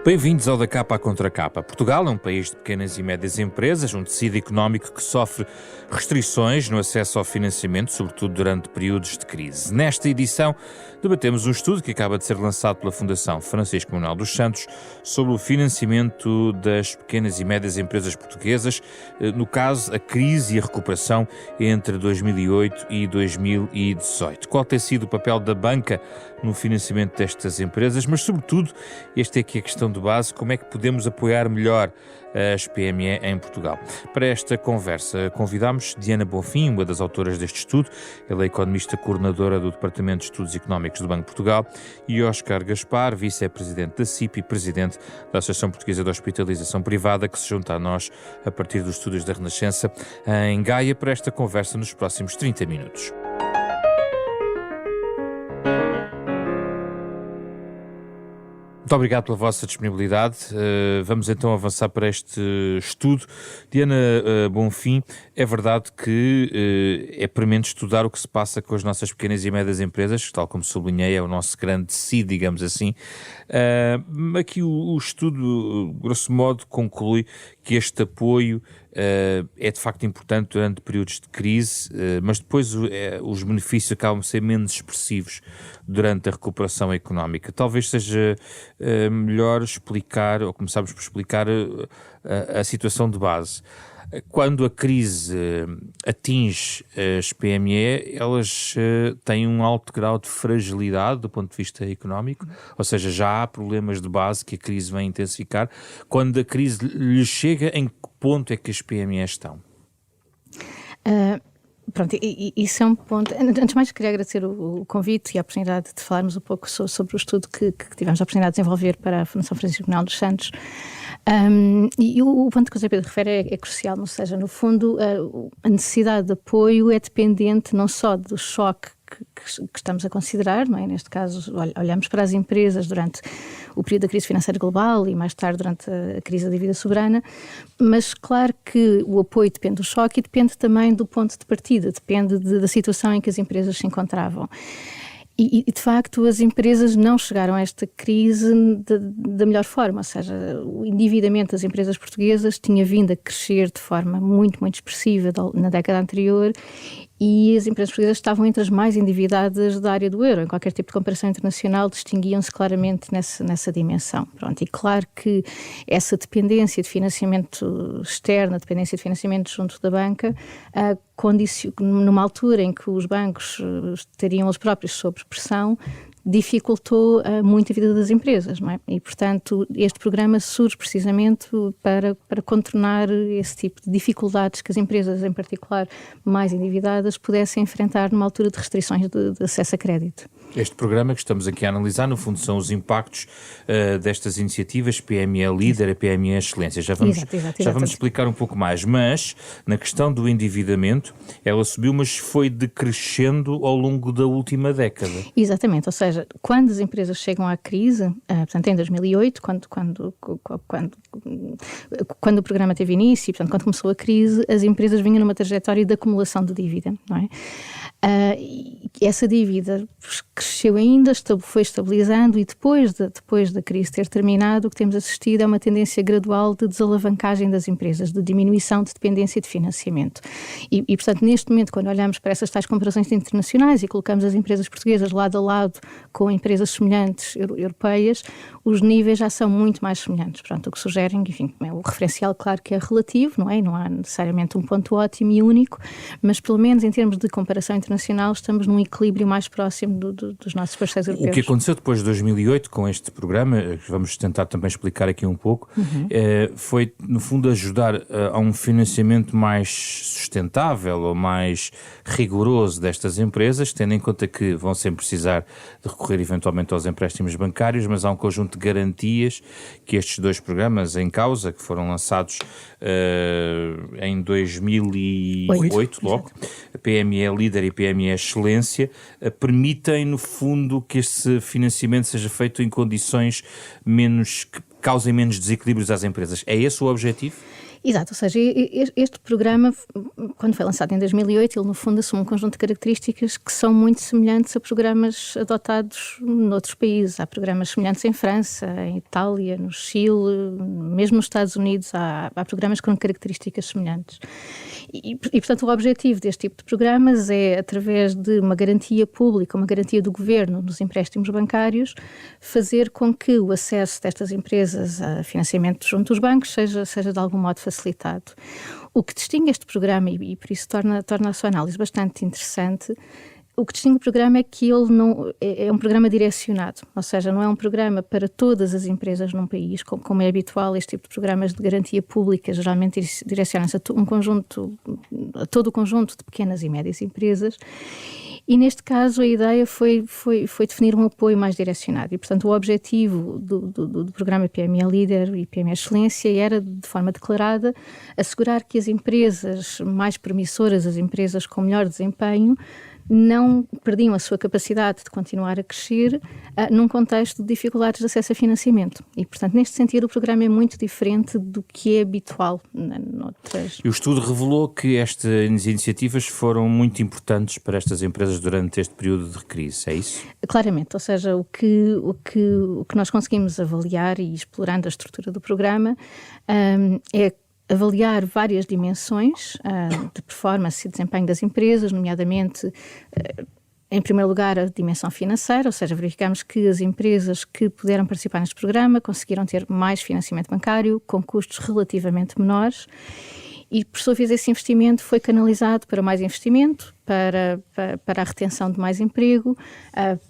Bem-vindos ao Da Capa à Contra Capa. Portugal é um país de pequenas e médias empresas, um tecido económico que sofre restrições no acesso ao financiamento, sobretudo durante períodos de crise. Nesta edição, debatemos um estudo que acaba de ser lançado pela Fundação Francisco Manuel dos Santos sobre o financiamento das pequenas e médias empresas portuguesas, no caso, a crise e a recuperação entre 2008 e 2018. Qual tem sido o papel da banca no financiamento destas empresas, mas, sobretudo, esta é aqui a questão de base, como é que podemos apoiar melhor as PME em Portugal. Para esta conversa, convidámos Diana Bonfim, uma das autoras deste estudo, ela é economista coordenadora do Departamento de Estudos Económicos do Banco de Portugal, e Óscar Gaspar, vice-presidente da CIP e presidente da Associação Portuguesa de Hospitalização Privada, que se junta a nós a partir dos estúdios da Renascença em Gaia para esta conversa nos próximos 30 minutos. Muito obrigado pela vossa disponibilidade. Vamos então avançar para este estudo. Diana Bonfim, é verdade que é premente estudar o que se passa com as nossas pequenas e médias empresas, que, tal como sublinhei, é o nosso grande tecido, digamos assim. Aqui o estudo, grosso modo, conclui que este apoio é de facto importante durante períodos de crise, mas depois os benefícios acabam a ser menos expressivos durante a recuperação económica. Talvez seja melhor explicar, ou começarmos por explicar a situação de base. Quando a crise atinge as PME, elas têm um alto grau de fragilidade do ponto de vista económico, ou seja, já há problemas de base que a crise vem intensificar. Quando a crise lhes chega, em que ponto é que as PME estão? Pronto, isso é um ponto. Antes de mais, queria agradecer o convite e a oportunidade de falarmos um pouco sobre o estudo que tivemos a oportunidade de desenvolver para a Fundação Francisco Manuel dos Santos. E o ponto que o Zé Pedro refere é crucial, ou seja, no fundo, a necessidade de apoio é dependente não só do choque que estamos a considerar, não é? Neste caso, olhamos para as empresas durante o período da crise financeira global e mais tarde durante a crise da dívida soberana, mas claro que o apoio depende do choque e depende também do ponto de partida, depende da situação em que as empresas se encontravam. E, de facto, as empresas não chegaram a esta crise da melhor forma, ou seja, o endividamento das empresas portuguesas tinha vindo a crescer de forma muito, muito expressiva na década anterior e as empresas portuguesas estavam entre as mais endividadas da área do euro. Em qualquer tipo de comparação internacional distinguiam-se claramente nessa dimensão. Pronto, e claro que essa dependência de financiamento externo, a dependência de financiamento junto da banca, numa altura em que os bancos estariam eles próprios sob pressão, dificultou muito a vida das empresas, não é? E, portanto, este programa surge precisamente para contornar esse tipo de dificuldades que as empresas, em particular mais endividadas, pudessem enfrentar numa altura de restrições de acesso a crédito. Este programa que estamos aqui a analisar, no fundo, são os impactos destas iniciativas PME Líder e PME Excelência. Já vamos explicar um pouco mais, mas na questão do endividamento, ela subiu, mas foi decrescendo ao longo da última década. Exatamente, ou seja, quando as empresas chegam à crise, portanto em 2008, quando o programa teve início, portanto quando começou a crise, as empresas vinham numa trajetória de acumulação de dívida, não é? Essa dívida cresceu ainda, foi estabilizando e depois da crise ter terminado, o que temos assistido é uma tendência gradual de desalavancagem das empresas, de diminuição de dependência de financiamento. E portanto, neste momento, quando olhamos para essas tais comparações internacionais e colocamos as empresas portuguesas lado a lado com empresas semelhantes europeias, os níveis já são muito mais semelhantes. Pronto, o que sugerem, enfim, o referencial, claro que é relativo, não é? Não há necessariamente um ponto ótimo e único, mas pelo menos em termos de comparação internacional estamos num equilíbrio mais próximo dos nossos parceiros europeus. O que aconteceu depois de 2008 com este programa, que vamos tentar também explicar aqui um pouco, foi no fundo ajudar a um financiamento mais sustentável ou mais rigoroso destas empresas, tendo em conta que vão sempre precisar de recorrer eventualmente aos empréstimos bancários, mas há um conjunto de garantias que estes dois programas em causa, que foram lançados em 2008 logo, a PME Líder e PME Excelência, permitem no fundo que esse financiamento seja feito em condições que causem menos desequilíbrios às empresas. É esse o objetivo? Exato, ou seja, este programa, quando foi lançado em 2008, ele no fundo assume um conjunto de características que são muito semelhantes a programas adotados noutros países. Há programas semelhantes em França, em Itália, no Chile, mesmo nos Estados Unidos há programas com características semelhantes. E, portanto, o objetivo deste tipo de programas é, através de uma garantia pública, uma garantia do governo nos empréstimos bancários, fazer com que o acesso destas empresas a financiamento junto aos bancos seja de algum modo facilitado. O que distingue este programa, e por isso torna a sua análise bastante interessante, o que distingue o programa é que ele não é um programa direcionado, ou seja, não é um programa para todas as empresas num país, como é habitual. Este tipo de programas de garantia pública geralmente direcionam-se a todo o conjunto de pequenas e médias empresas, e neste caso a ideia foi definir um apoio mais direcionado, e portanto o objetivo do programa PME Líder e PME Excelência era, de forma declarada, assegurar que as empresas mais promissoras, as empresas com melhor desempenho, não perdiam a sua capacidade de continuar a crescer num contexto de dificuldades de acesso a financiamento. E, portanto, neste sentido, o programa é muito diferente do que é habitual noutras. E o estudo revelou que estas iniciativas foram muito importantes para estas empresas durante este período de crise, é isso? Claramente, ou seja, o que nós conseguimos avaliar, e explorando a estrutura do programa, é avaliar várias dimensões de performance e desempenho das empresas, nomeadamente, em primeiro lugar, a dimensão financeira, ou seja, verificamos que as empresas que puderam participar neste programa conseguiram ter mais financiamento bancário com custos relativamente menores. E, por sua vez, esse investimento foi canalizado para mais investimento, para a retenção de mais emprego,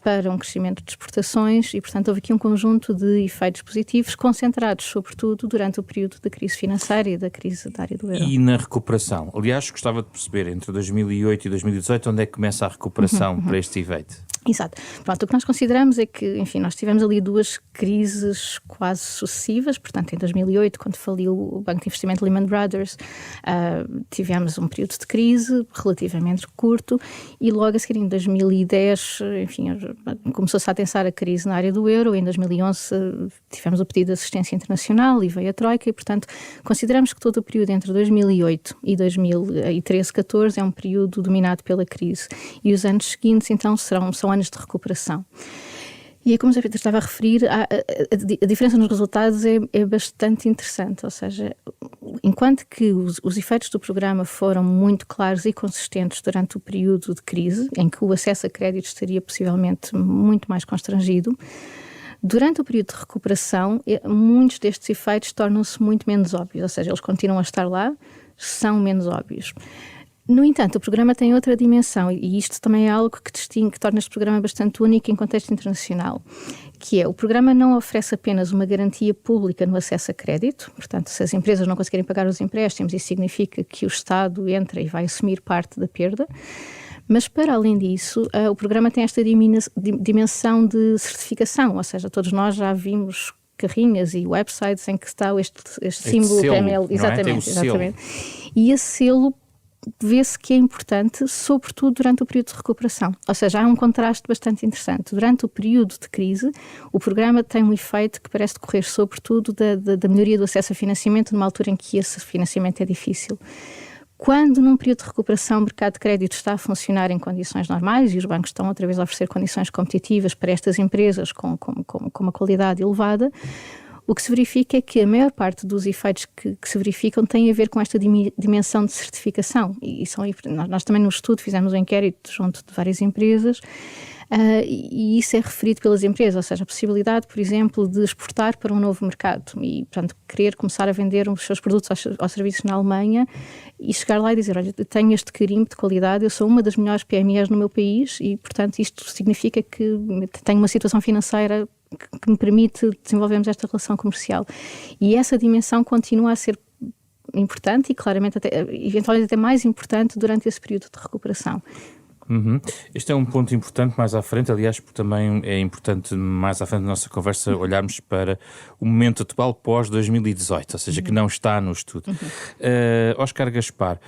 para um crescimento de exportações, e, portanto, houve aqui um conjunto de efeitos positivos concentrados, sobretudo, durante o período da crise financeira e da crise da área do euro. E na recuperação? Aliás, gostava de perceber, entre 2008 e 2018, onde é que começa a recuperação para este efeito? Exato. Pronto, o que nós consideramos é que, enfim, nós tivemos ali duas crises quase sucessivas. Portanto, em 2008, quando faliu o Banco de Investimento Lehman Brothers, tivemos um período de crise relativamente curto, e logo a seguir, em 2010, enfim, começou-se a tensar a crise na área do euro. Em 2011 tivemos o pedido de assistência internacional e veio a Troika, e, portanto, consideramos que todo o período entre 2008 e 2013-14 é um período dominado pela crise, e os anos seguintes, então, são anos de recuperação. E como eu estava a referir, a diferença nos resultados é bastante interessante, ou seja, enquanto que os efeitos do programa foram muito claros e consistentes durante o período de crise, em que o acesso a crédito estaria possivelmente muito mais constrangido, durante o período de recuperação, muitos destes efeitos tornam-se muito menos óbvios, ou seja, eles continuam a estar lá, são menos óbvios. No entanto, o programa tem outra dimensão, e isto também é algo que distingue, que torna este programa bastante único em contexto internacional, que é: o programa não oferece apenas uma garantia pública no acesso a crédito. Portanto, se as empresas não conseguirem pagar os empréstimos, isso significa que o Estado entra e vai assumir parte da perda. Mas, para além disso, o programa tem esta dimensão de certificação, ou seja, todos nós já vimos carrinhas e websites em que está este símbolo PML. Exatamente, exatamente. E esse selo vê-se que é importante, sobretudo durante o período de recuperação. Ou seja, há um contraste bastante interessante. Durante o período de crise, o programa tem um efeito que parece decorrer sobretudo da melhoria do acesso a financiamento, numa altura em que esse financiamento é difícil. Quando, num período de recuperação, o mercado de crédito está a funcionar em condições normais e os bancos estão outra vez a oferecer condições competitivas para estas empresas com uma qualidade elevada, o que se verifica é que a maior parte dos efeitos que se verificam têm a ver com esta dimensão de certificação. E nós também no estudo fizemos um inquérito junto de várias empresas, e isso é referido pelas empresas, ou seja, a possibilidade, por exemplo, de exportar para um novo mercado e, portanto, querer começar a vender os seus produtos ou serviços na Alemanha e chegar lá e dizer: olha, eu tenho este carimbo de qualidade, eu sou uma das melhores PMEs no meu país e, portanto, isto significa que tenho uma situação financeira que me permite desenvolvermos esta relação comercial. E essa dimensão continua a ser importante e, claramente, eventualmente até mais importante durante esse período de recuperação. Este é um ponto importante mais à frente, aliás, porque também é importante mais à frente da nossa conversa olharmos para o momento atual pós-2018, ou seja, que não está no estudo. Oscar Gaspar,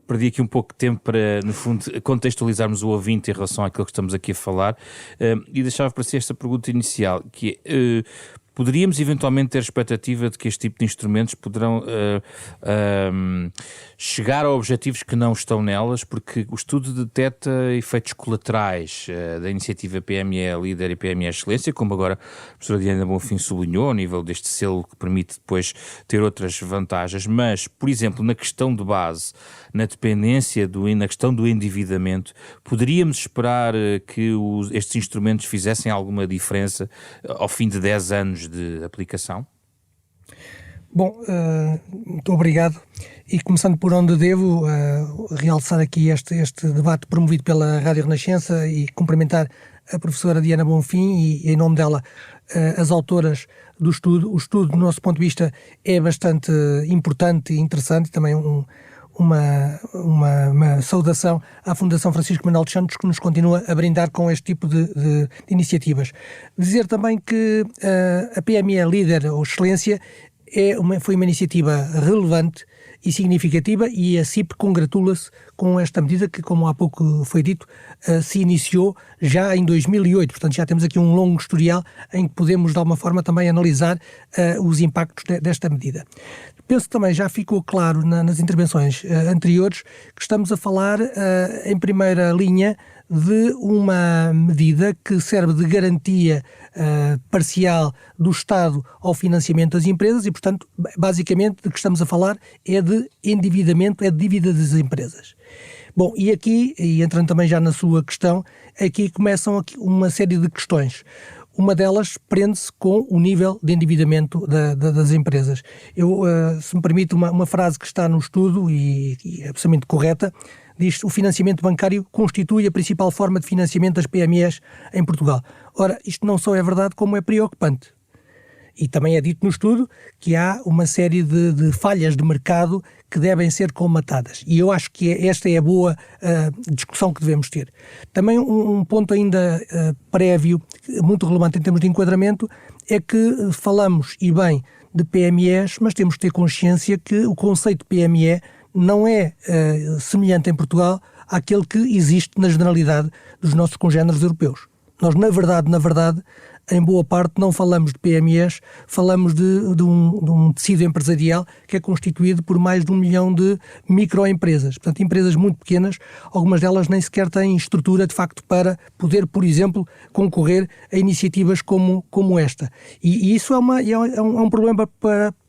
perdi aqui um pouco de tempo para, no fundo, contextualizarmos o ouvinte em relação àquilo que estamos aqui a falar, e deixava para si esta pergunta inicial, que é: poderíamos eventualmente ter expectativa de que este tipo de instrumentos poderão chegar a objetivos que não estão nelas, porque o estudo detecta efeitos colaterais da iniciativa PME Líder e PME Excelência, como agora a professora Diana Bonfim sublinhou, ao nível deste selo que permite depois ter outras vantagens, mas, por exemplo, na questão de base, na dependência, na questão do endividamento, poderíamos esperar que estes instrumentos fizessem alguma diferença ao fim de 10 anos de aplicação? Bom, muito obrigado. E começando por onde devo, realçar aqui este debate promovido pela Rádio Renascença e cumprimentar a professora Diana Bonfim e, em nome dela, as autoras do estudo. O estudo, do nosso ponto de vista, é bastante importante e interessante, também uma saudação à Fundação Francisco Manuel dos Santos, que nos continua a brindar com este tipo de iniciativas. Dizer também que a PME Líder ou Excelência foi uma iniciativa relevante e significativa, e a CIP congratula-se com esta medida que, como há pouco foi dito, se iniciou já em 2008. Portanto, já temos aqui um longo historial em que podemos, de alguma forma, também analisar os impactos desta medida. Penso que também já ficou claro nas intervenções anteriores que estamos a falar, em primeira linha, de uma medida que serve de garantia parcial do Estado ao financiamento das empresas e, portanto, basicamente, de que estamos a falar é de endividamento, é de dívida das empresas. Bom, e aqui, e entrando também já na sua questão, aqui começam uma série de questões. Uma delas prende-se com o nível de endividamento das empresas. Se me permite, uma frase que está no estudo e é absolutamente correta, diz: o financiamento bancário constitui a principal forma de financiamento das PMEs em Portugal. Ora, isto não só é verdade, como é preocupante. E também é dito no estudo que há uma série de falhas de mercado que devem ser colmatadas. E eu acho que esta é a boa discussão que devemos ter. Também um ponto ainda prévio, muito relevante em termos de enquadramento, é que falamos, e bem, de PMEs, mas temos que ter consciência que o conceito de PME não é semelhante em Portugal àquele que existe na generalidade dos nossos congêneres europeus. Nós, na verdade, em boa parte não falamos de PMEs, falamos de um tecido empresarial que é constituído por mais de 1 milhão de microempresas. Portanto, empresas muito pequenas, algumas delas nem sequer têm estrutura, de facto, para poder, por exemplo, concorrer a iniciativas como esta. E isso é um problema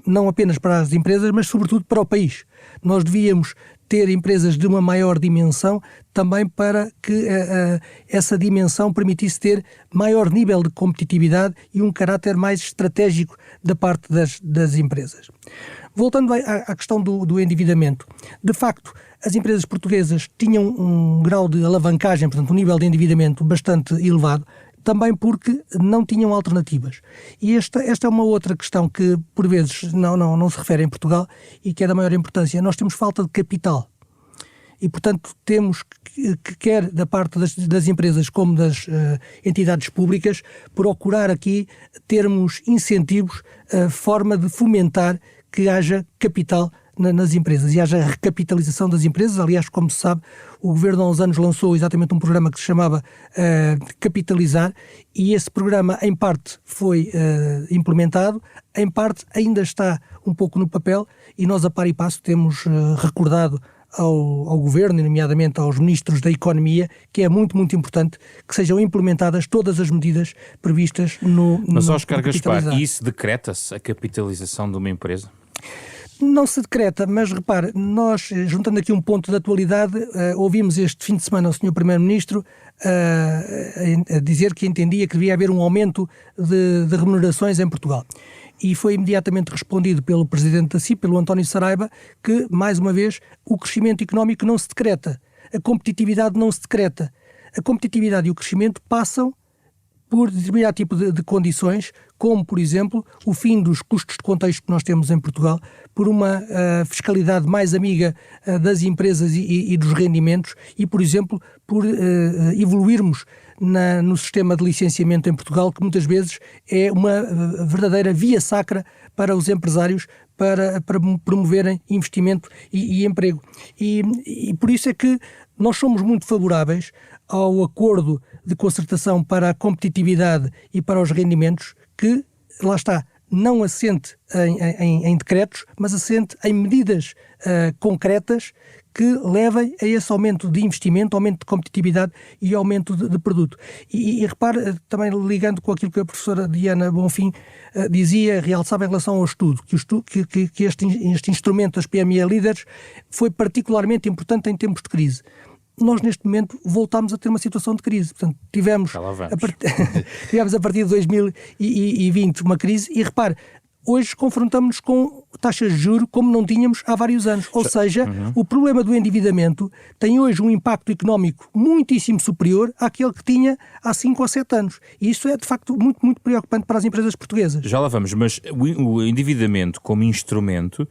não apenas para as empresas, mas sobretudo para o país. Nós devíamos ter empresas de uma maior dimensão também para que essa dimensão permitisse ter maior nível de competitividade e um caráter mais estratégico da parte das empresas. Voltando à questão do endividamento, de facto, as empresas portuguesas tinham um grau de alavancagem, portanto, um nível de endividamento bastante elevado, também porque não tinham alternativas. E esta é uma outra questão que, por vezes, não se refere em Portugal e que é da maior importância. Nós temos falta de capital. E, portanto, temos que quer da parte das empresas como das entidades públicas, procurar aqui termos incentivos, forma de fomentar que haja capital nas empresas e haja recapitalização das empresas. Aliás, como se sabe, o Governo há uns anos lançou exatamente um programa que se chamava Capitalizar, e esse programa em parte foi implementado, em parte ainda está um pouco no papel, e nós a par e passo temos recordado ao Governo, e nomeadamente aos Ministros da Economia, que é muito, muito importante que sejam implementadas todas as medidas previstas no Mas, Óscar Gaspar, isso decreta-se a capitalização de uma empresa? Não se decreta, mas repare, nós, juntando aqui um ponto de atualidade, ouvimos este fim de semana o Sr. Primeiro-Ministro a dizer que entendia que devia haver um aumento de remunerações em Portugal. E foi imediatamente respondido pelo Presidente da CIP, pelo António Saraiva, que, mais uma vez, o crescimento económico não se decreta, a competitividade não se decreta. A competitividade e o crescimento passam por determinado tipo de condições, como, por exemplo, o fim dos custos de contexto que nós temos em Portugal, por uma fiscalidade mais amiga das empresas e dos rendimentos e, por exemplo, por evoluirmos no sistema de licenciamento em Portugal, que muitas vezes é uma verdadeira via sacra para os empresários para promoverem investimento e emprego. E por isso é que nós somos muito favoráveis ao acordo de concertação para a competitividade e para os rendimentos que lá está, não assente em decretos, mas assente em medidas concretas que levem a esse aumento de investimento, aumento de competitividade e aumento de produto. E repare, também ligando com aquilo que a professora Diana Bonfim dizia, realçava em relação ao estudo, que este instrumento das PME Líderes foi particularmente importante em tempos de crise. Nós, neste momento, voltámos a ter uma situação de crise. Portanto, tivemos a partir de 2020 uma crise e, repare, hoje confrontamos-nos com taxas de juros como não tínhamos há vários anos. Ou seja, o problema do endividamento tem hoje um impacto económico muitíssimo superior àquele que tinha há 5 ou 7 anos. E isso é, de facto, muito, muito preocupante para as empresas portuguesas. Já lá vamos, mas o endividamento como instrumento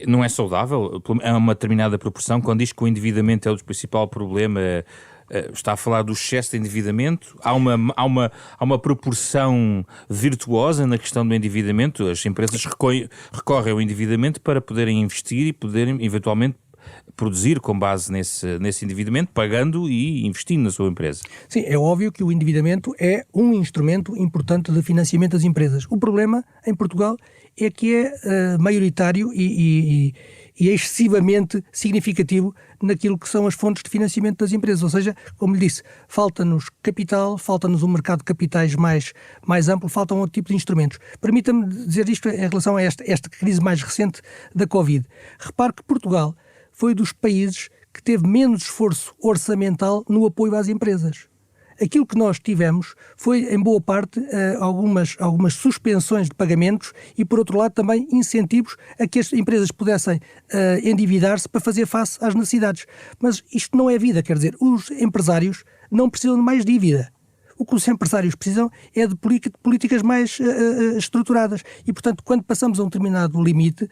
não é saudável? É uma determinada proporção? Quando diz que o endividamento é o principal problema, está a falar do excesso de endividamento? Há uma proporção virtuosa na questão do endividamento? As empresas recorrem ao endividamento para poderem investir e poderem eventualmente produzir com base nesse endividamento, pagando e investindo na sua empresa. Sim, é óbvio que o endividamento é um instrumento importante de financiamento das empresas. O problema em Portugal é que é maioritário e excessivamente significativo naquilo que são as fontes de financiamento das empresas. Ou seja, como lhe disse, falta-nos capital, falta-nos um mercado de capitais mais amplo, faltam outro tipo de instrumentos. Permita-me dizer isto em relação a esta crise mais recente da Covid. Repare que Portugal foi dos países que teve menos esforço orçamental no apoio às empresas. Aquilo que nós tivemos foi, em boa parte, algumas suspensões de pagamentos e, por outro lado, também incentivos a que as empresas pudessem endividar-se para fazer face às necessidades. Mas isto não é vida, quer dizer, os empresários não precisam de mais dívida. O que os empresários precisam é de políticas mais estruturadas. E, portanto, quando passamos a um determinado limite,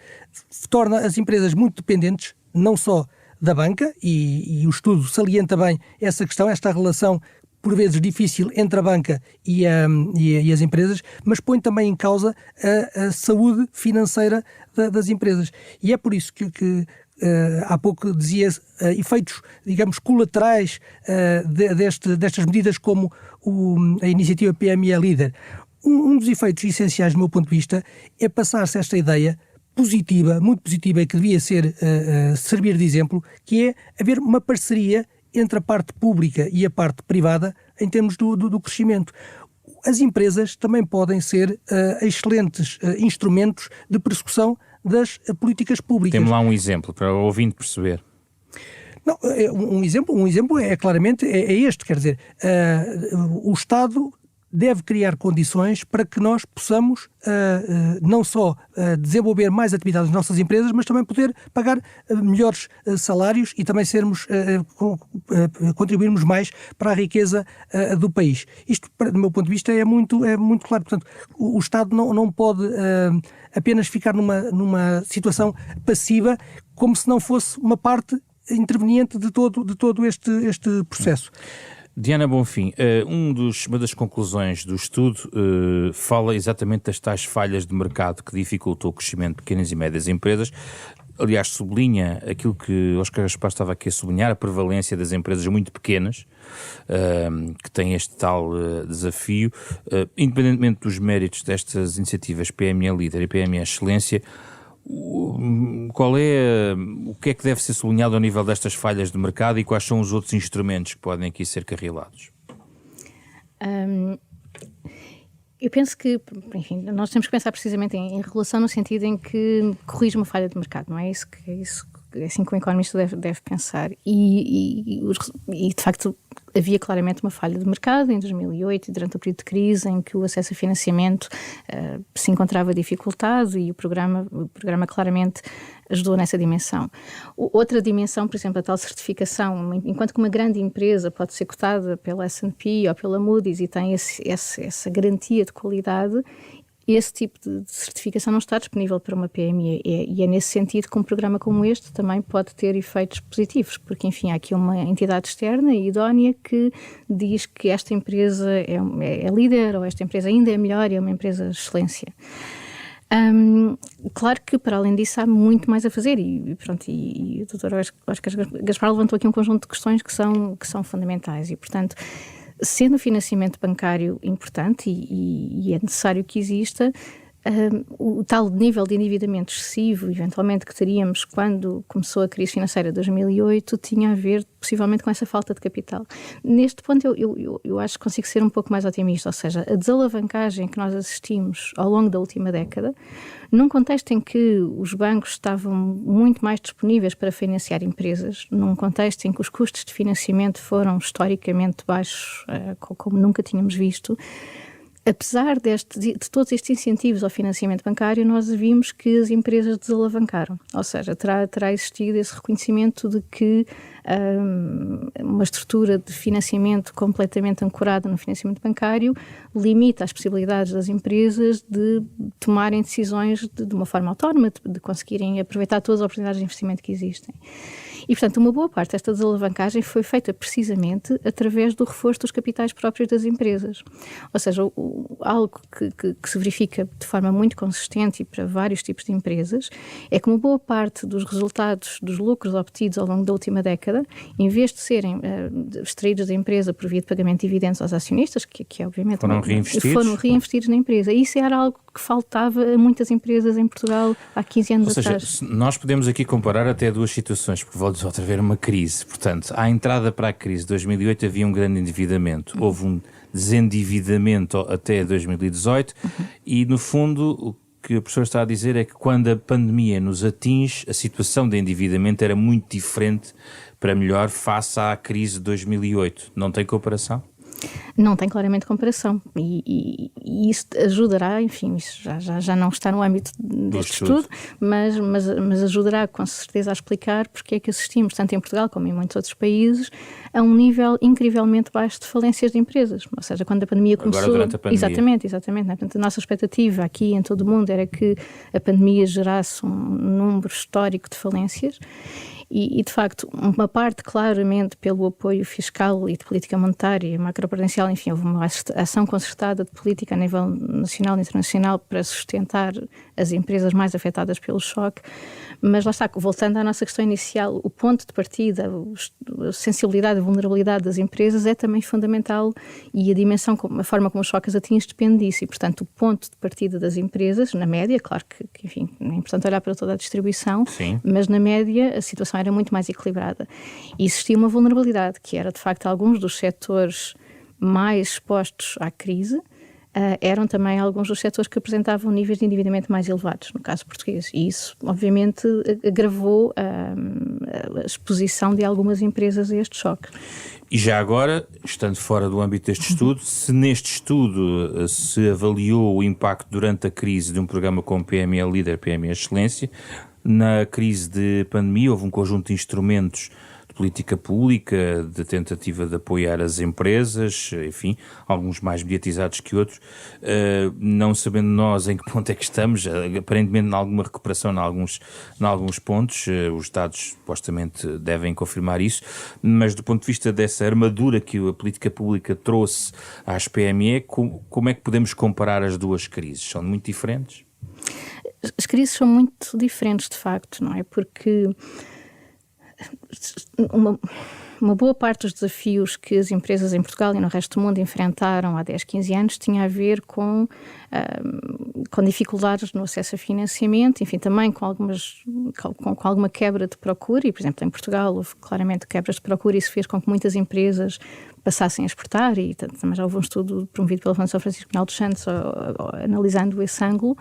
torna as empresas muito dependentes, não só da banca, e o estudo salienta bem essa questão, esta relação por vezes difícil entre a banca e as empresas, mas põe também em causa a saúde financeira das empresas. E é por isso que há pouco dizia efeitos, digamos, colaterais destas medidas como a iniciativa PME Líder. Um dos efeitos essenciais, do meu ponto de vista, é passar-se esta ideia positiva, muito positiva, e que devia servir de exemplo, que é haver uma parceria entre a parte pública e a parte privada em termos do crescimento. As empresas também podem ser excelentes instrumentos de persecução das políticas públicas. Temos lá um exemplo para o ouvinte perceber. Não, um exemplo é claramente este, quer dizer, o Estado deve criar condições para que nós possamos não só desenvolver mais atividades nas nossas empresas, mas também poder pagar melhores salários e também contribuirmos mais para a riqueza do país. Isto, do meu ponto de vista, é muito claro. Portanto, o Estado não pode apenas ficar numa situação passiva, como se não fosse uma parte interveniente de todo este processo. Diana Bonfim, uma das conclusões do estudo fala exatamente das tais falhas de mercado que dificultou o crescimento de pequenas e médias empresas. Aliás, sublinha aquilo que Óscar Gaspar estava aqui a sublinhar, a prevalência das empresas muito pequenas, que têm este tal desafio. Independentemente dos méritos destas iniciativas PME Líder e PME Excelência, o que é que deve ser sublinhado ao nível destas falhas de mercado e quais são os outros instrumentos que podem aqui ser carrilados? Eu penso que, enfim, nós temos que pensar precisamente em regulação no sentido em que corrige uma falha de mercado, não é? É assim que o economista deve pensar. E, de facto, havia claramente uma falha de mercado em 2008, durante o período de crise, em que o acesso a financiamento se encontrava dificultado e o programa claramente ajudou nessa dimensão. Outra dimensão, por exemplo, a tal certificação, enquanto que uma grande empresa pode ser cotada pela S&P ou pela Moody's e tem essa garantia de qualidade, esse tipo de certificação não está disponível para uma PME e é nesse sentido que um programa como este também pode ter efeitos positivos, porque, enfim, há aqui uma entidade externa e idónea que diz que esta empresa é líder ou esta empresa ainda é melhor e é uma empresa de excelência. Claro que, para além disso, há muito mais a fazer e o Dr. Óscar Gaspar levantou aqui um conjunto de questões que são fundamentais e, portanto, Sendo o financiamento bancário importante e é necessário que exista, o tal nível de endividamento excessivo, eventualmente, que teríamos quando começou a crise financeira de 2008, tinha a ver, possivelmente, com essa falta de capital. Neste ponto, eu acho que consigo ser um pouco mais otimista, ou seja, a desalavancagem que nós assistimos ao longo da última década, num contexto em que os bancos estavam muito mais disponíveis para financiar empresas, num contexto em que os custos de financiamento foram historicamente baixos, como nunca tínhamos visto. Apesar de todos estes incentivos ao financiamento bancário, nós vimos que as empresas desalavancaram. Ou seja, terá existido esse reconhecimento de que uma estrutura de financiamento completamente ancorada no financiamento bancário limita as possibilidades das empresas de tomarem decisões de uma forma autónoma, de conseguirem aproveitar todas as oportunidades de investimento que existem. E, portanto, uma boa parte desta desalavancagem foi feita precisamente através do reforço dos capitais próprios das empresas. Ou seja, algo que se verifica de forma muito consistente e para vários tipos de empresas é que uma boa parte dos resultados, dos lucros obtidos ao longo da última década, em vez de serem extraídos da empresa por via de pagamento de dividendos aos acionistas, que obviamente foram reinvestidos na empresa. E isso era algo que faltava a muitas empresas em Portugal há 15 anos atrás. Ou seja, nós podemos aqui comparar até duas situações, porque volta a haver uma crise. Portanto, à entrada para a crise de 2008 havia um grande endividamento. Houve um desendividamento até 2018 e, no fundo, o que a professora está a dizer é que quando a pandemia nos atinge, a situação de endividamento era muito diferente para melhor face à crise de 2008. Não tem comparação? Não tem claramente comparação e isso ajudará, enfim, isso já não está no âmbito deste estudo, mas ajudará com certeza a explicar porque é que assistimos, tanto em Portugal como em muitos outros países, a um nível incrivelmente baixo de falências de empresas. Ou seja, quando a pandemia começou... Agora durante a pandemia. Exatamente. Né? Portanto, a nossa expectativa aqui em todo o mundo era que a pandemia gerasse um número histórico de falências. E, de facto, uma parte claramente pelo apoio fiscal e de política monetária, macroprudencial, enfim, houve uma ação concertada de política a nível nacional e internacional para sustentar as empresas mais afetadas pelo choque. Mas lá está, voltando à nossa questão inicial, o ponto de partida, a sensibilidade e vulnerabilidade das empresas é também fundamental e a dimensão, a forma como o choque as atinge depende disso. E, portanto, o ponto de partida das empresas, na média, claro que enfim, é importante olhar para toda a distribuição, sim, mas na média a situação era muito mais equilibrada. E existia uma vulnerabilidade, que era, de facto, alguns dos setores mais expostos à crise, eram também alguns dos setores que apresentavam níveis de endividamento mais elevados, no caso português. E isso, obviamente, agravou a exposição de algumas empresas a este choque. E já agora, estando fora do âmbito deste estudo, se neste estudo se avaliou o impacto durante a crise de um programa como PME Líder, PME Excelência, na crise de pandemia houve um conjunto de instrumentos de política pública, de tentativa de apoiar as empresas, enfim, alguns mais mediatizados que outros, não sabendo nós em que ponto é que estamos, aparentemente em alguma recuperação em alguns pontos, os dados supostamente devem confirmar isso, mas do ponto de vista dessa armadura que a política pública trouxe às PME, como é que podemos comparar as duas crises? São muito diferentes? As crises são muito diferentes, de facto, não é? Porque uma boa parte dos desafios que as empresas em Portugal e no resto do mundo enfrentaram há 10, 15 anos tinha a ver com dificuldades no acesso a financiamento, enfim, também com alguma quebra de procura, e, por exemplo, em Portugal houve claramente quebras de procura e isso fez com que muitas empresas passassem a exportar, e também já houve um estudo promovido pela Fundação Francisco Manuel dos Santos analisando esse ângulo.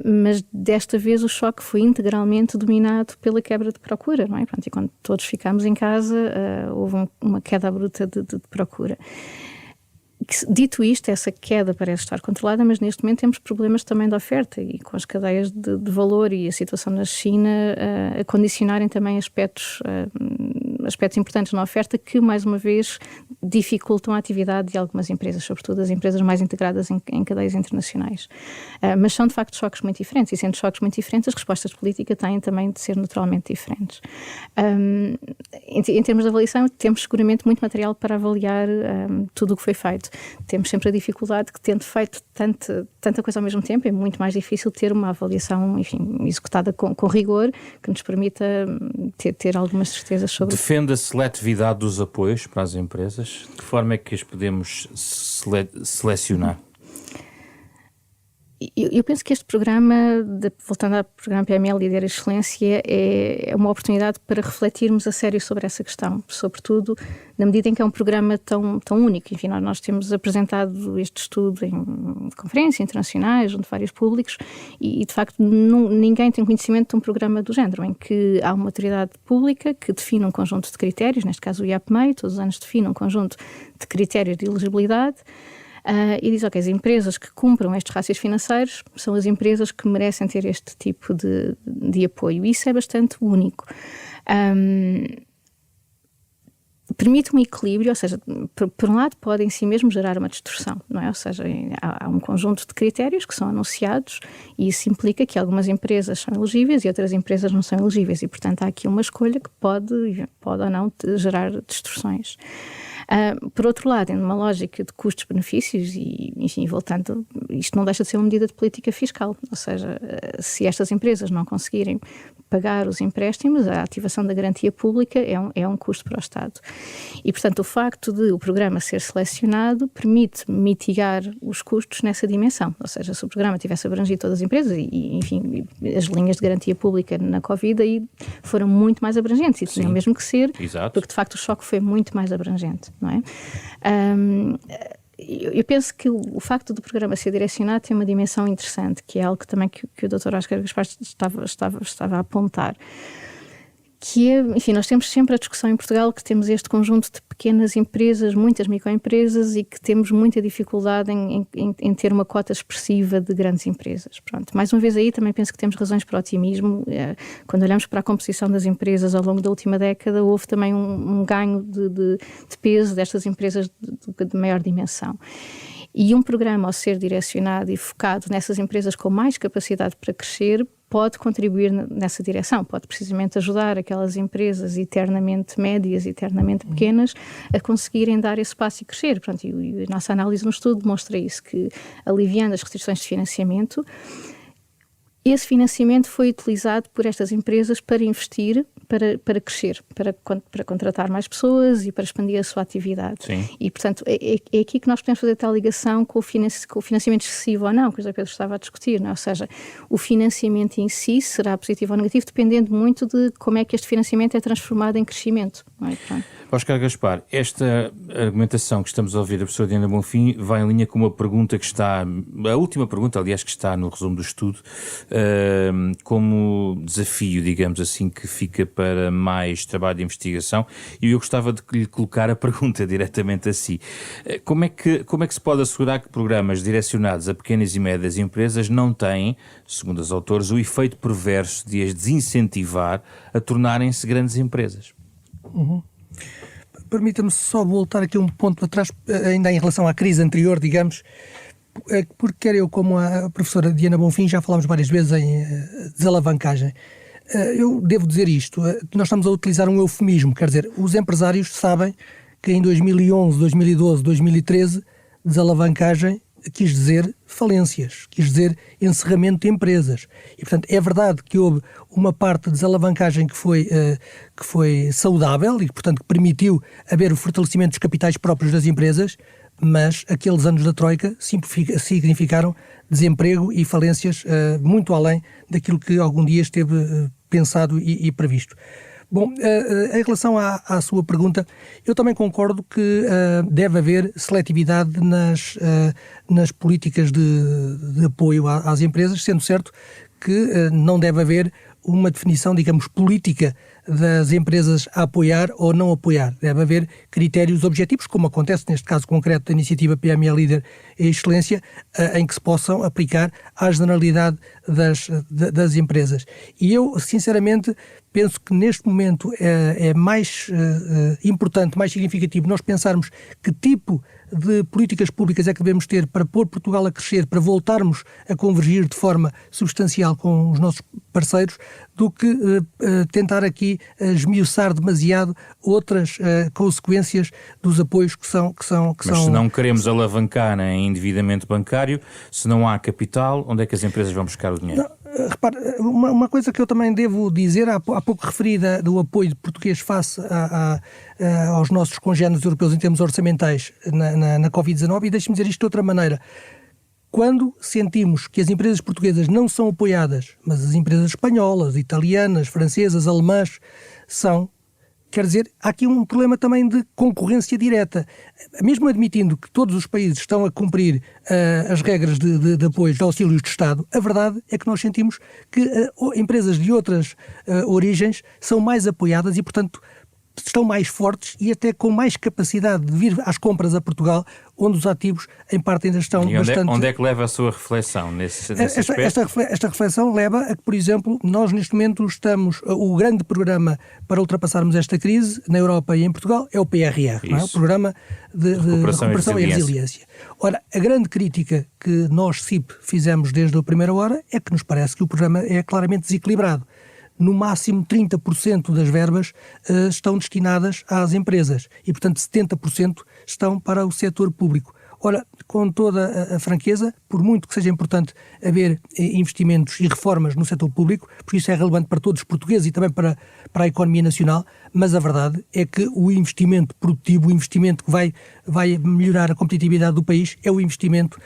Mas desta vez o choque foi integralmente dominado pela quebra de procura, não é? Pronto, e quando todos ficámos em casa, houve uma queda bruta de procura. Dito isto, essa queda parece estar controlada, mas neste momento temos problemas também de oferta e com as cadeias de valor e a situação na China a condicionarem também aspectos importantes na oferta que, mais uma vez, dificultam a atividade de algumas empresas, sobretudo as empresas mais integradas em cadeias internacionais. Mas são, de facto, choques muito diferentes e, sendo choques muito diferentes, as respostas de política têm também de ser naturalmente diferentes. Em termos de avaliação, temos seguramente muito material para avaliar tudo o que foi feito. Temos sempre a dificuldade que, tendo feito tanta coisa ao mesmo tempo, é muito mais difícil ter uma avaliação, enfim, executada com rigor, que nos permita ter algumas certezas sobre... Defende a seletividade dos apoios para as empresas? empresas? De que forma é que as podemos selecionar? Eu penso que este programa, voltando ao programa PME Líder Excelência, é uma oportunidade para refletirmos a sério sobre essa questão, sobretudo na medida em que é um programa tão único. Enfim, nós temos apresentado este estudo em conferências internacionais, junto de vários públicos, e de facto ninguém tem conhecimento de um programa do género, em que há uma autoridade pública que define um conjunto de critérios, neste caso o IAPMEI, todos os anos define um conjunto de critérios de elegibilidade, e diz, ok, as empresas que cumpram estes rácios financeiros são as empresas que merecem ter este tipo de apoio. Isso é bastante único. Permite um equilíbrio, ou seja, por um lado pode em si mesmo gerar uma distorção, não é? Ou seja, há um conjunto de critérios que são anunciados e isso implica que algumas empresas são elegíveis e outras empresas não são elegíveis e, portanto, há aqui uma escolha que pode ou não gerar distorções. Por outro lado, em uma lógica de custos-benefícios e, enfim, voltando, isto não deixa de ser uma medida de política fiscal, ou seja, se estas empresas não conseguirem pagar os empréstimos, a ativação da garantia pública é um custo para o Estado. E, portanto, o facto de o programa ser selecionado permite mitigar os custos nessa dimensão, ou seja, se o programa tivesse abrangido todas as empresas e enfim, as linhas de garantia pública na Covid aí foram muito mais abrangentes e tinham mesmo que ser, exato, porque de facto o choque foi muito mais abrangente, não é? Eu penso que o facto do programa ser direcionado tem uma dimensão interessante, que é algo que também que o Dr. Oscar Gaspar estava a apontar, que é, enfim, nós temos sempre a discussão em Portugal que temos este conjunto de pequenas empresas, muitas microempresas, e que temos muita dificuldade em ter uma cota expressiva de grandes empresas. Pronto, mais uma vez aí também penso que temos razões para otimismo. Quando olhamos para a composição das empresas ao longo da última década, houve também um ganho de peso destas empresas de maior dimensão. E um programa, ao ser direcionado e focado nessas empresas com mais capacidade para crescer, pode contribuir nessa direção, pode precisamente ajudar aquelas empresas eternamente médias, eternamente pequenas, a conseguirem dar esse passo e crescer. Pronto, e a nossa análise no estudo demonstra isso, que aliviando as restrições de financiamento, esse financiamento foi utilizado por estas empresas para investir, para crescer, para contratar mais pessoas e para expandir a sua atividade. Sim. E, portanto, é aqui que nós podemos fazer tal ligação com o financiamento excessivo ou não, que o José Pedro estava a discutir, não é? Ou seja, o financiamento em si será positivo ou negativo, dependendo muito de como é que este financiamento é transformado em crescimento. Não é? Oscar Gaspar, esta argumentação que estamos a ouvir da professora Diana Bonfim vai em linha com uma pergunta que está, a última pergunta, aliás, que está no resumo do estudo, como desafio, digamos assim, que fica para mais trabalho de investigação, e eu gostava de lhe colocar a pergunta diretamente a si. Como é que se pode assegurar que programas direcionados a pequenas e médias empresas não têm, segundo os autores, o efeito perverso de as desincentivar a tornarem-se grandes empresas? Permita-me só voltar aqui um ponto atrás, ainda em relação à crise anterior, digamos, porque quer eu como a professora Diana Bonfim já falámos várias vezes em desalavancagem. Eu devo dizer isto, nós estamos a utilizar um eufemismo, quer dizer, os empresários sabem que em 2011, 2012, 2013, desalavancagem quis dizer falências, quis dizer encerramento de empresas. E, portanto, é verdade que houve uma parte de desalavancagem que foi saudável e, portanto, que permitiu haver o fortalecimento dos capitais próprios das empresas, mas aqueles anos da Troika significaram desemprego e falências muito além daquilo que algum dia esteve pensado e previsto. Bom, em relação à sua pergunta, eu também concordo que deve haver seletividade nas políticas de apoio às empresas, sendo certo que não deve haver uma definição, digamos, política das empresas a apoiar ou não apoiar. Deve haver critérios objetivos, como acontece neste caso concreto da iniciativa PME Líder e Excelência, em que se possam aplicar à generalidade das empresas. E eu, sinceramente, penso que neste momento é mais importante, mais significativo nós pensarmos que tipo de políticas públicas é que devemos ter para pôr Portugal a crescer, para voltarmos a convergir de forma substancial com os nossos parceiros, do que tentar aqui esmiuçar demasiado outras consequências dos apoios que são... Mas se não queremos alavancar em endividamento bancário, se não há capital, onde é que as empresas vão buscar o dinheiro? Não, Repare, uma coisa que eu também devo dizer, há pouco referida do apoio português face aos nossos congéneres europeus em termos orçamentais na Covid-19, e deixe-me dizer isto de outra maneira. Quando sentimos que as empresas portuguesas não são apoiadas, mas as empresas espanholas, italianas, francesas, alemãs são, quer dizer, há aqui um problema também de concorrência direta. Mesmo admitindo que todos os países estão a cumprir as regras de apoio de auxílios de Estado, a verdade é que nós sentimos que empresas de outras origens são mais apoiadas e, portanto, estão mais fortes e até com mais capacidade de vir às compras a Portugal, onde os ativos em parte ainda estão bastante... Onde é que leva a sua reflexão nesse aspecto? Esta reflexão leva a que, por exemplo, nós neste momento estamos... O grande programa para ultrapassarmos esta crise na Europa e em Portugal é o PRR, não é? O Programa de Recuperação e Resiliência. Ora, a grande crítica que nós, CIP, fizemos desde a primeira hora é que nos parece que o programa é claramente desequilibrado. No máximo 30% das verbas estão destinadas às empresas e, portanto, 70% estão para o setor público. Ora, com toda a franqueza, por muito que seja importante haver investimentos e reformas no setor público, porque isso é relevante para todos os portugueses e também para a economia nacional, mas a verdade é que o investimento produtivo, o investimento que vai melhorar a competitividade do país, é o investimento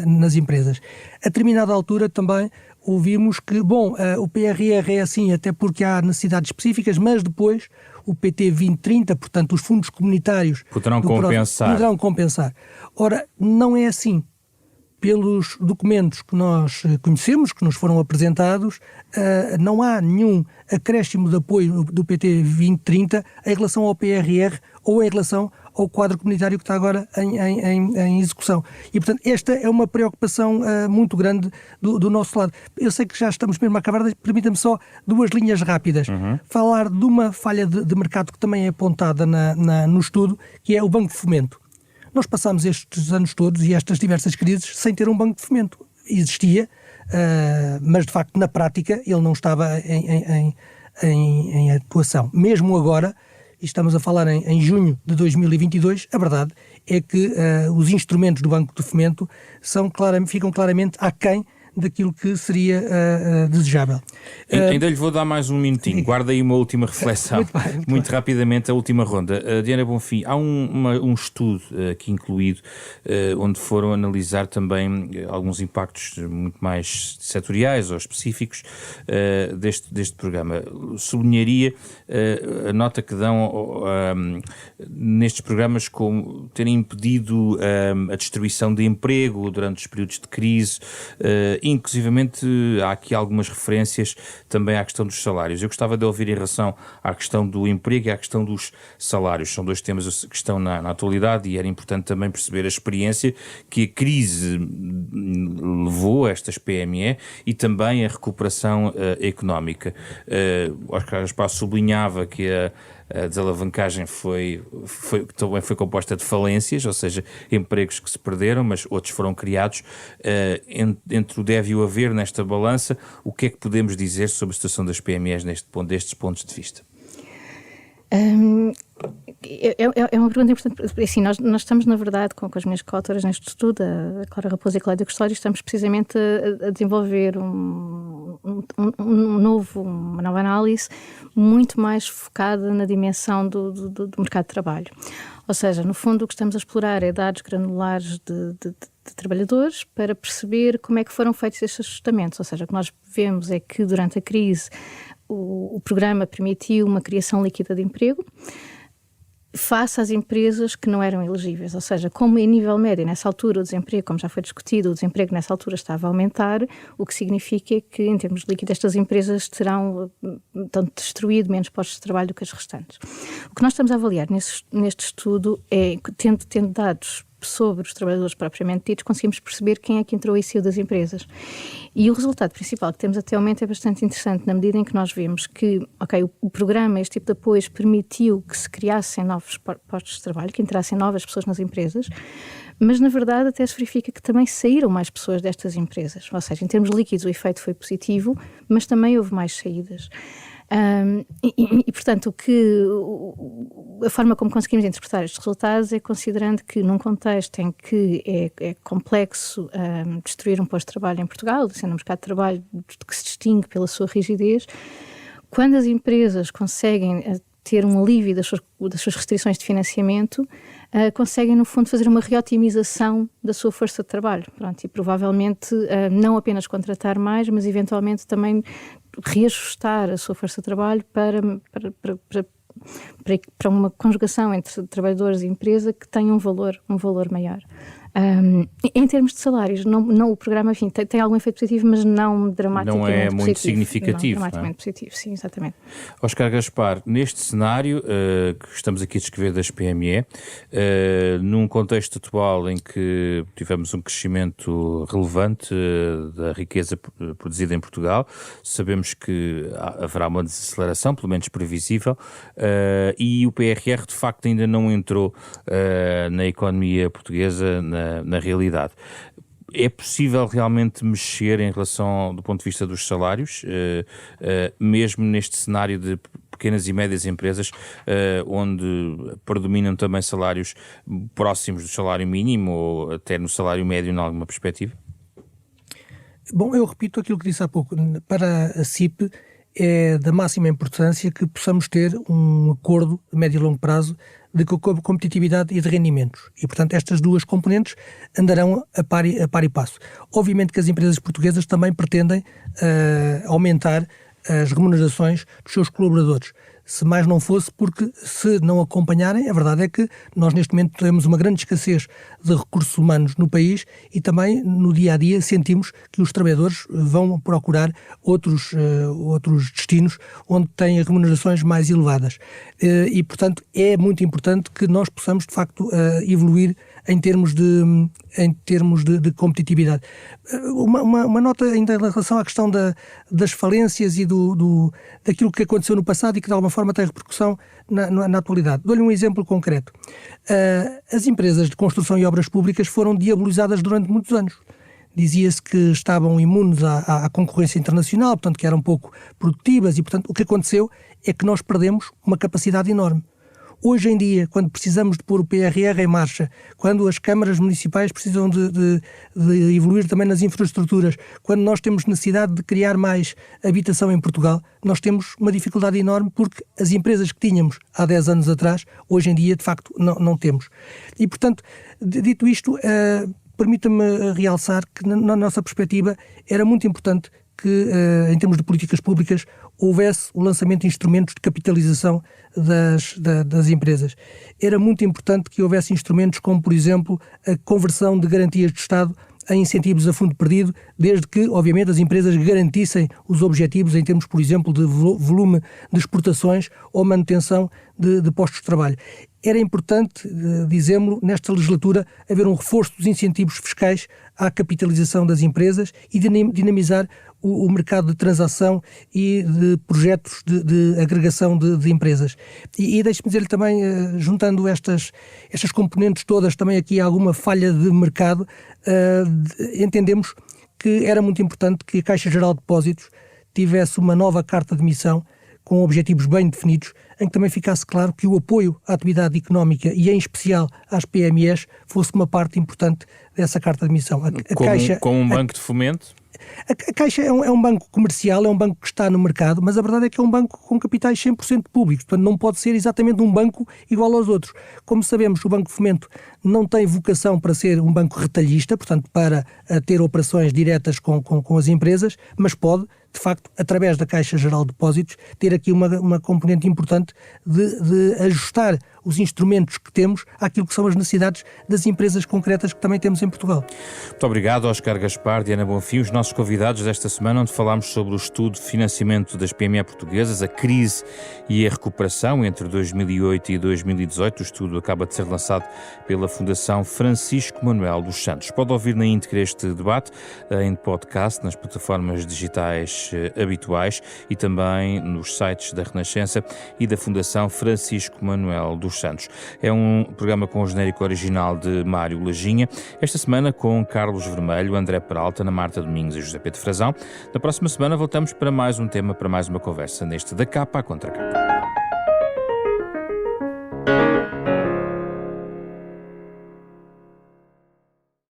nas empresas. A determinada altura também ouvimos que, o PRR é assim até porque há necessidades específicas, mas depois o PT 2030, portanto os fundos comunitários poderão compensar. Ora, não é assim. Pelos documentos que nós conhecemos, que nos foram apresentados, não há nenhum acréscimo de apoio do PT 2030 em relação ao PRR ou em relação ao quadro comunitário que está agora em execução. E, portanto, esta é uma preocupação muito grande do nosso lado. Eu sei que já estamos mesmo a acabar, permita-me só 2 linhas rápidas. Falar de uma falha de mercado que também é apontada no estudo, que é o Banco de Fomento. Nós passámos estes anos todos e estas diversas crises sem ter um banco de fomento. Existia, mas de facto na prática ele não estava em atuação. Mesmo agora, e estamos a falar em junho de 2022, a verdade é que os instrumentos do Banco de Fomento ficam claramente aquém daquilo que seria desejável. Ainda lhe vou dar mais um minutinho. Guarda aí uma última reflexão. Muito rapidamente, a última ronda. Diana Bonfim, há um estudo aqui incluído onde foram analisar também alguns impactos muito mais setoriais ou específicos deste programa. Sublinharia a nota que dão nestes programas como terem impedido a destruição de emprego durante os períodos de crise. Inclusivamente há aqui algumas referências também à questão dos salários. Eu gostava de ouvir em relação à questão do emprego e à questão dos salários. São 2 temas que estão na atualidade e era importante também perceber a experiência que a crise levou a estas PME e também a recuperação económica. Oscar Gaspar sublinhava que a desalavancagem também foi composta de falências, ou seja, empregos que se perderam, mas outros foram criados. Entre o deve e o haver nesta balança, o que é que podemos dizer sobre a situação das PMEs destes pontos de vista? É uma pergunta importante. Assim, nós estamos, na verdade, com as minhas coautoras neste estudo, a Clara Raposo e a Cláudia Custódio, estamos precisamente a desenvolver uma nova análise muito mais focada na dimensão do mercado de trabalho. Ou seja, no fundo o que estamos a explorar é dados granulares de trabalhadores para perceber como é que foram feitos estes ajustamentos. Ou seja, o que nós vemos é que durante a crise o programa permitiu uma criação líquida de emprego face às empresas que não eram elegíveis, ou seja, como em nível médio nessa altura o desemprego, como já foi discutido, o desemprego nessa altura estava a aumentar, o que significa que em termos de líquido estas empresas terão destruído menos postos de trabalho do que as restantes. O que nós estamos a avaliar neste estudo é, tendo dados sobre os trabalhadores propriamente ditos, conseguimos perceber quem é que entrou e saiu das empresas. E o resultado principal que temos até ao momento é bastante interessante, na medida em que nós vemos que, o programa, este tipo de apoios, permitiu que se criassem novos postos de trabalho, que entrassem novas pessoas nas empresas, mas, na verdade, até se verifica que também saíram mais pessoas destas empresas. Ou seja, em termos líquidos, o efeito foi positivo, mas também houve mais saídas. Portanto, a forma como conseguimos interpretar estes resultados é considerando que num contexto em que é complexo destruir um posto de trabalho em Portugal, sendo um mercado de trabalho que se distingue pela sua rigidez, quando as empresas conseguem ter um alívio das suas restrições de financiamento, conseguem, no fundo, fazer uma reotimização da sua força de trabalho. Pronto, e provavelmente não apenas contratar mais, mas eventualmente também reajustar a sua força de trabalho para uma conjugação entre trabalhadores e empresa que tenha um valor maior. Em termos de salários, não o programa, enfim, tem algum efeito positivo, mas não dramaticamente positivo. Não é muito significativo. Não, dramaticamente positivo, sim, exatamente. Óscar Gaspar, neste cenário que estamos aqui a descrever das PME, num contexto atual em que tivemos um crescimento relevante da riqueza produzida em Portugal, sabemos que haverá uma desaceleração, pelo menos previsível, e o PRR de facto ainda não entrou na economia portuguesa na realidade. É possível realmente mexer em relação, do ponto de vista dos salários, mesmo neste cenário de pequenas e médias empresas, onde predominam também salários próximos do salário mínimo ou até no salário médio, em alguma perspectiva? Bom, eu repito aquilo que disse há pouco. Para a CIP é da máxima importância que possamos ter um acordo a médio e longo prazo de competitividade e de rendimentos. E, portanto, estas duas componentes andarão a par e passo. Obviamente que as empresas portuguesas também pretendem aumentar as remunerações dos seus colaboradores. Se mais não fosse, porque se não acompanharem, a verdade é que nós neste momento temos uma grande escassez de recursos humanos no país e também no dia-a-dia sentimos que os trabalhadores vão procurar outros destinos onde têm remunerações mais elevadas. E, portanto, é muito importante que nós possamos, de facto, evoluir em termos de competitividade. Uma nota ainda em relação à questão das falências e daquilo que aconteceu no passado e que de alguma forma tem repercussão na atualidade. Dou-lhe um exemplo concreto. As empresas de construção e obras públicas foram diabolizadas durante muitos anos. Dizia-se que estavam imunes à concorrência internacional, portanto que eram pouco produtivas e, portanto, o que aconteceu é que nós perdemos uma capacidade enorme. Hoje em dia, quando precisamos de pôr o PRR em marcha, quando as câmaras municipais precisam de evoluir também nas infraestruturas, quando nós temos necessidade de criar mais habitação em Portugal, nós temos uma dificuldade enorme porque as empresas que tínhamos há 10 anos atrás, hoje em dia, de facto, não temos. E, portanto, dito isto, permita-me realçar que, na nossa perspectiva, era muito importante que, em termos de políticas públicas, houvesse o lançamento de instrumentos de capitalização das empresas. Era muito importante que houvesse instrumentos como, por exemplo, a conversão de garantias de Estado em incentivos a fundo perdido, desde que, obviamente, as empresas garantissem os objetivos em termos, por exemplo, de volume de exportações ou manutenção de postos de trabalho. Era importante, dizemos-lo, nesta legislatura, haver um reforço dos incentivos fiscais à capitalização das empresas e dinamizar o mercado de transação e de projetos de agregação de empresas. E deixe-me dizer-lhe também, juntando estas componentes todas, também aqui há alguma falha de mercado, entendemos que era muito importante que a Caixa Geral de Depósitos tivesse uma nova carta de missão com objetivos bem definidos, em que também ficasse claro que o apoio à atividade económica e, em especial, às PMEs, fosse uma parte importante dessa carta de missão. Como um banco de fomento? A Caixa é um banco comercial, é um banco que está no mercado, mas a verdade é que é um banco com capitais 100% públicos, portanto não pode ser exatamente um banco igual aos outros. Como sabemos, o Banco de Fomento não tem vocação para ser um banco retalhista, portanto para ter operações diretas com as empresas, mas pode, de facto, através da Caixa Geral de Depósitos, ter aqui uma componente importante de ajustar os instrumentos que temos àquilo que são as necessidades das empresas concretas que também temos em Portugal. Muito obrigado, Óscar Gaspar, Diana Bonfim, os nossos convidados desta semana, onde falámos sobre o estudo de financiamento das PME portuguesas, a crise e a recuperação entre 2008 e 2018. O estudo acaba de ser lançado pela Fundação Francisco Manuel dos Santos. Pode ouvir na íntegra este debate em podcast, nas plataformas digitais habituais e também nos sites da Renascença e da da Fundação Francisco Manuel dos Santos. É um programa com o genérico original de Mário Lajinha, esta semana com Carlos Vermelho, André Peralta, Ana Marta Domingos e José Pedro Frazão. Na próxima semana voltamos para mais um tema, para mais uma conversa neste Da Capa à Contracapa.